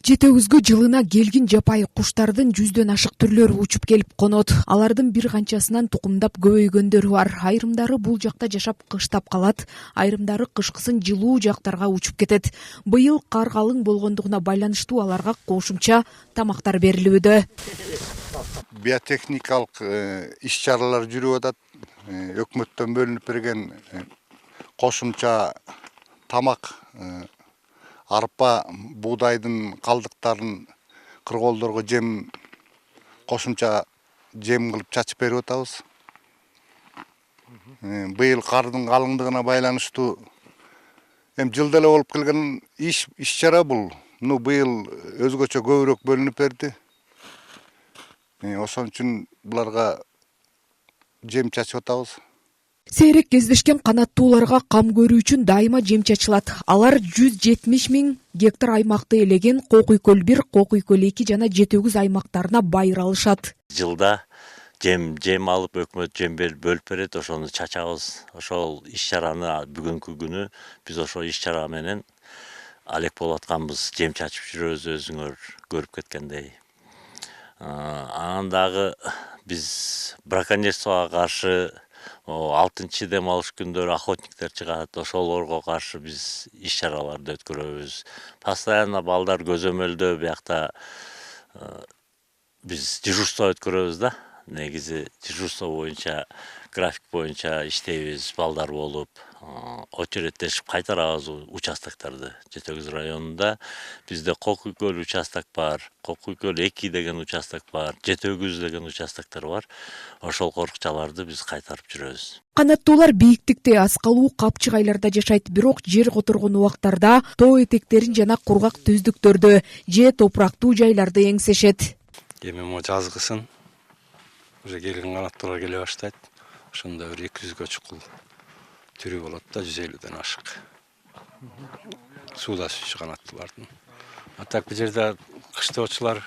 Жете өзгө жылына келгин жапайы куштардын 100дөн ашык түрлөрү учуп келип конот. Алардын бир канчасынан тукумдап көбөйгөндөрү бар. Айрымдары бул жакта жашап кыштап калат, айрымдары кышкысын жылуу жактарга учуп кетет. Быйыл кар калың болгондугуна байланыштуу аларга кошумча тамактар берилүүдө. Биотехникалык иш-чаралар жүрүп атат. Өкмөттөн бөлүнүп берген кошумча тамак, арпа, буудайдын калдыктарын кыргоолдорго жем, кошумча жем кылып чачып берип атабыз. Быйыл кардын калыңдыгына байланыштуу жылда эле болуп келген иш-чара бул. Быйыл өзгөчө көбүрөөк бөлүнүп берди. Ошон үчүн буларга жем чачып атабыз. Сейрек кездешкен канаттууларга кам көрүү үчүн дайыма жем чачылат. Алар 170 000 гектар аймакты элеген Кокуй көл 1, Кокуй көл 2 жана Жете өгүз аймактарына байыр алышат. Жылда жем алып өкмөт жем бөлүп берет, ошону чачабыз. Ошол иш-чараны бүгүнкү күнү биз ошол иш-чара менен алек болуп атканбыз. Жем чачып жүрөбүз, өзүңөр көрүп кеткендей. Анан дагы биз браконьерствого каршы 6 дем алыш күндөрү охотниктер чыгат, ошолорго каршы биз иш-чараларды өткөрөбүз. Постоянно балдар көзөмөлдөө биякта биз дежурство өткөрөбүз да. Негизи дежурство боюнча, график боюнча иштейбиз, балдар болуп, очередтешип кайтарабыз участокторду. Жете өгүз районунда бизде Кокуй көл участок бар, Кокуй көл 2 деген участок бар, Жете өгүз деген участоктор бар. Ошол корукчаларды биз кайтарып жүрөбүз. Канаттуулар бийиктикте аскалуу капчык айларда жашайт, бирок жер которгон убактарда тоо этектерин жана кургак түздүктөрдө же топурактуу жайларды эңсешет. Эми жазгысын уже келген канаттуулар келе баштайт. Ошондо бир 200гө чукул түрү болот да, 150ден ашык. Сууда сүйчү канаттуулардын. А так бул жерде кыштоочулар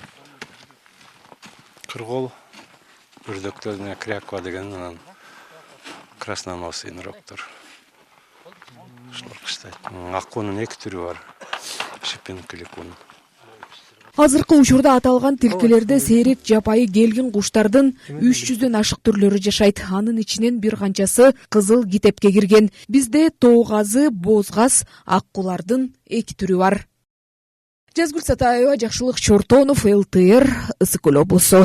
кыргоол, үрдөктөрүнө кряква деген, анан красноносый нуроктор. Ошолор кыштайт. Аккуунун 2 түрү бар. Шипинг или кун. Азыркы учурда аталган тилкелерде сейрек жапайы келгин куштардын 300дөн ашык түрлөрү жашайт. Анын ичинен бир канчасы кызыл китепке кирген. Бизде тоогазы, бозгаз, аккулардын 2 түрү бар. Жазгүл Сатаева, Жакшылык Чортонов, ЛТР, Ысык көл облусу.